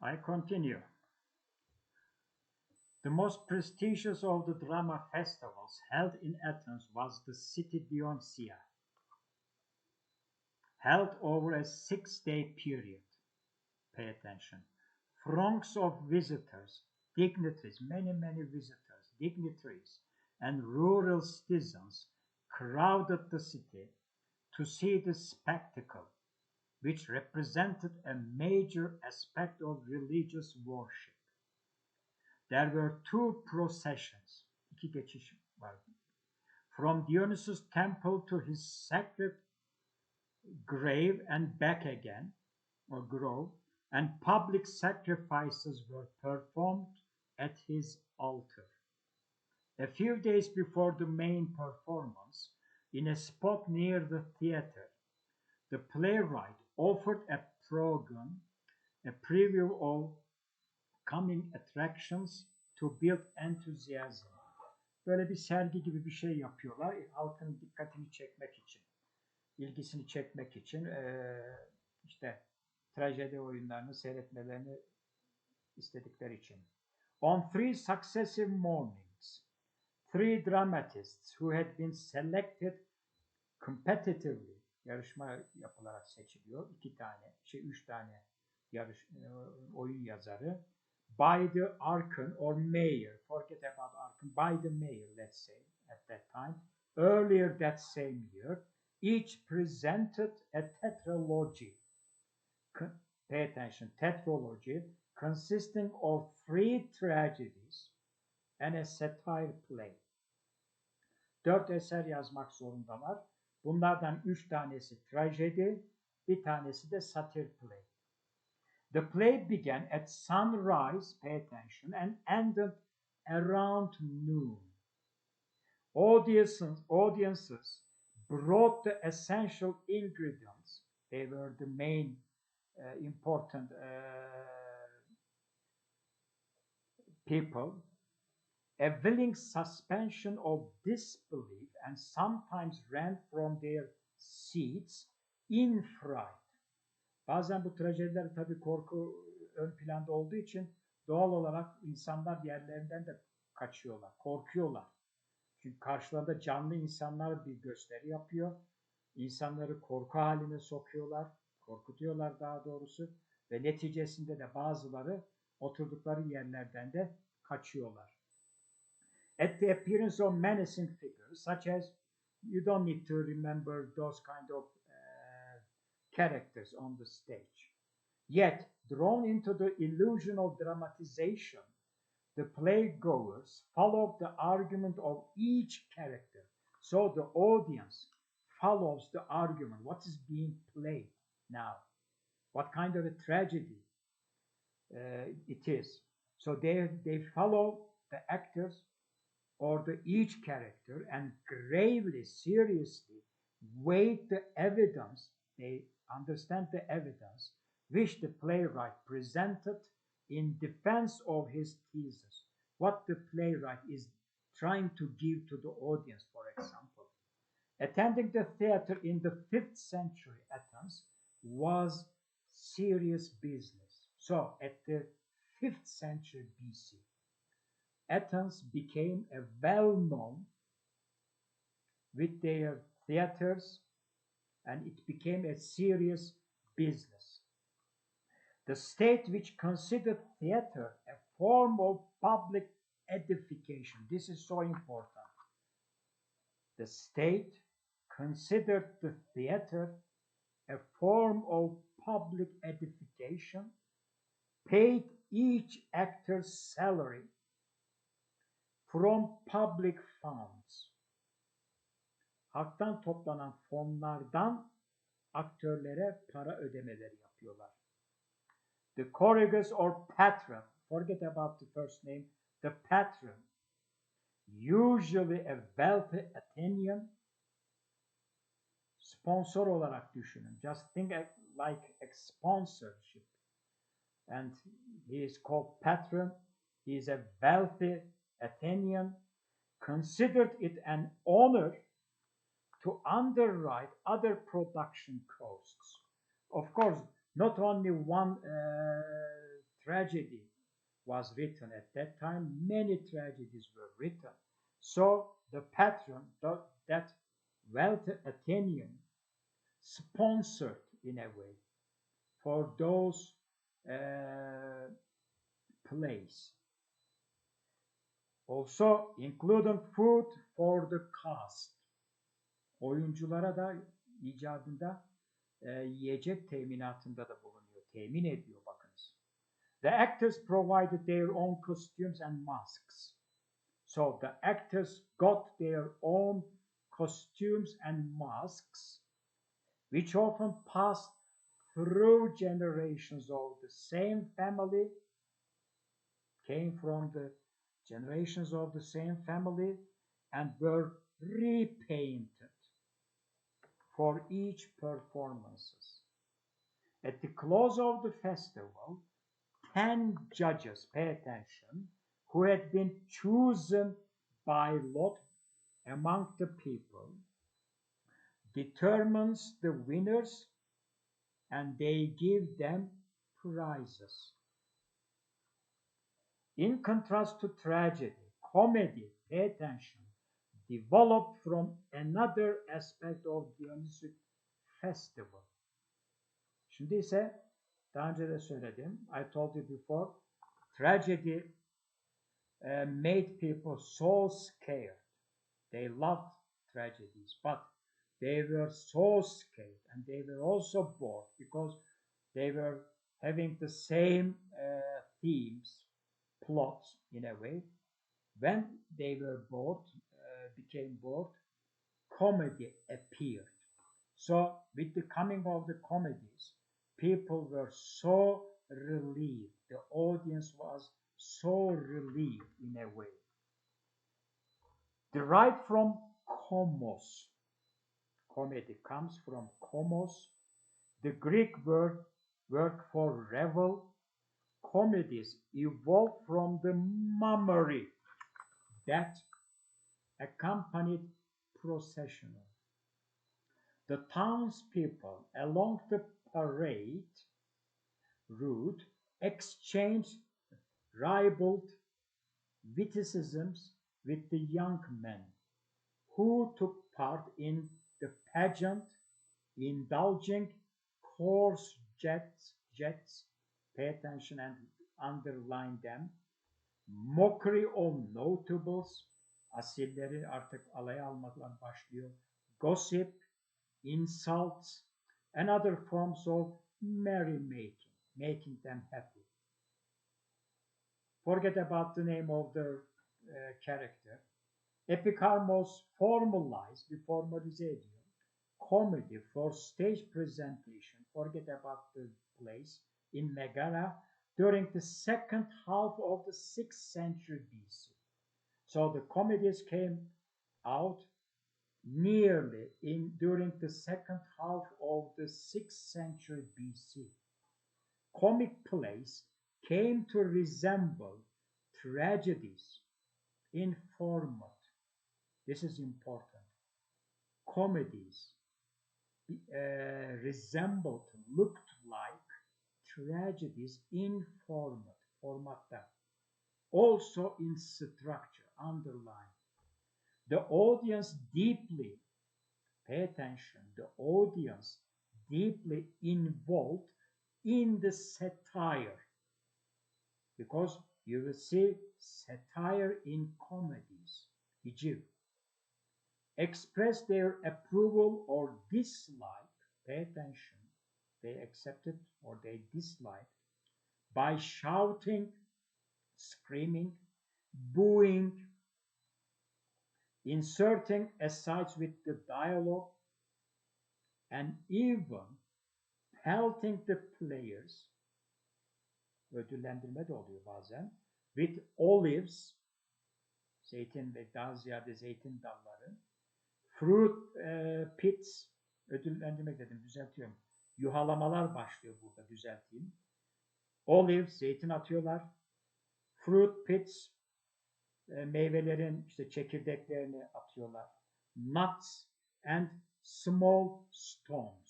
I continue. The most prestigious of the drama festivals held in Athens was the City Dionysia, held over a 6-day period. Pay attention. Throngs of visitors, dignitaries, many visitors, dignitaries, and rural citizens crowded the city to see the spectacle, which represented a major aspect of religious worship. There were two processions, iki geçiş vardı. From Dionysus' temple to his sacred grave and back again, or grove, and public sacrifices were performed at his altar. A few days before the main performance, in a spot near the theater, the playwright offered a program, a preview of coming attractions to build enthusiasm. Böyle bir sergi gibi bir şey yapıyorlar. Halkın dikkatini çekmek için, ilgisini çekmek için işte trajedi oyunlarını seyretmelerini istedikleri için. On 3 successive mornings, 3 dramatists who had been selected competitively, yarışma yapılarak seçiliyor. 3 tane oyun yazarı. By the archon or mayor, forget about archon, by the mayor, let's say, at that time, earlier that same year, each presented a tetralogy. Pay attention, tetralogy consisting of 3 tragedies and a satire play. 4 eser yazmak zorundalar. Bunlardan 3 tanesi trajedi, bir tanesi de satir play. The play began at sunrise, pay attention, and ended around noon. Audiences brought the essential ingredients. They were the main important people. A willing suspension of disbelief and sometimes ran from their seats in fright. Bazen bu trajediler tabii korku ön planda olduğu için doğal olarak insanlar yerlerinden de kaçıyorlar, korkuyorlar. Çünkü karşılarında canlı insanlar bir gösteri yapıyor. İnsanları korku haline sokuyorlar, korkutuyorlar daha doğrusu ve neticesinde de bazıları oturdukları yerlerden de kaçıyorlar. At the appearance of menacing figures, such as, you don't need to remember those kind of characters on the stage. Yet, drawn into the illusion of dramatization, the playgoers followed the argument of each character. So the audience follows the argument. What is being played now? What kind of a tragedy it is? So they follow the actors or each character and gravely, seriously weigh the evidence. They understand the evidence which the playwright presented in defense of his thesis. What the playwright is trying to give to the audience, for example. Attending the theater in the 5th century Athens was serious business. So at the 5th century BC, Athens became a well-known with their theaters, and it became a serious business. The state which considered theater a form of public edification. This is so important. The state considered the theater a form of public edification, paid each actor's salary from public funds. Halktan toplanan fonlardan aktörlere para ödemeleri yapıyorlar. The choreographer or patron, forget about the first name, the patron, usually a wealthy Athenian, sponsor olarak düşünün. Just think like a sponsorship. And he is called patron. He is a wealthy Athenian, considered it an honor to underwrite other production costs. Of course, not only one tragedy was written at that time. Many tragedies were written. So the patron, that wealthy Athenian, sponsored in a way for those plays. Also including food for the cast. Oyunculara da icadında yiyecek teminatında da bulunuyor. Temin ediyor bakınız. The actors provided their own costumes and masks. So the actors got their own costumes and masks, which often passed through generations of the same family, came from the generations of the same family, and were repainted for each performances. At the close of the festival, 10 judges, pay attention, who had been chosen by lot among the people, determines the winners, and they give them prizes. In contrast to tragedy, comedy, pay attention, developed from another aspect of Dionysic festival. Şimdi ise daha önce de söyledim. I told you before, tragedy made people so scared. They loved tragedies, but they were so scared and they were also bored because they were having the same themes, plots in a way. When they were bored, became bored, comedy appeared. So with the coming of the comedies, people were so relieved. The audience was so relieved in a way. Derived from komos. Comedy comes from komos, the Greek word for revel. Comedies evolved from the mummery that accompanied processional. The townspeople along the parade route exchanged ribald witticisms with the young men who took part in the pageant, indulging coarse jets, pay attention and underline them, mockery of notables, asilleri artık alaya almakla başlıyor, gossip, insults, and other forms of merrymaking, making them happy. Forget about the name of the character. Epikarmos formalized, formalize ediyor. Comedy for stage presentation, forget about the place, in Megara during the second half of the 6th century BC. So the comedies came out nearly during the second half of the 6th century BC. Comic plays came to resemble tragedies in format. This is important. Comedies resembled, looked like tragedies in format, also in structure, underline. The audience deeply, pay attention, the audience deeply involved in the satire, because you will see satire in comedies. Egypt express their approval or dislike, pay attention, they accepted or they disliked, by shouting, screaming, booing, inserting asides with the dialogue, and even pelting the players, ödüllendirme de oluyor bazen, with olives, zeytin ve daha ziyade zeytin dalları, fruit pits, ödüllendirmek dedim, düzeltiyorum. Yuhalamalar başlıyor burada, düzelteyim. Olive, zeytin atıyorlar. Fruit pits, meyvelerin işte çekirdeklerini atıyorlar. Nuts and small stones.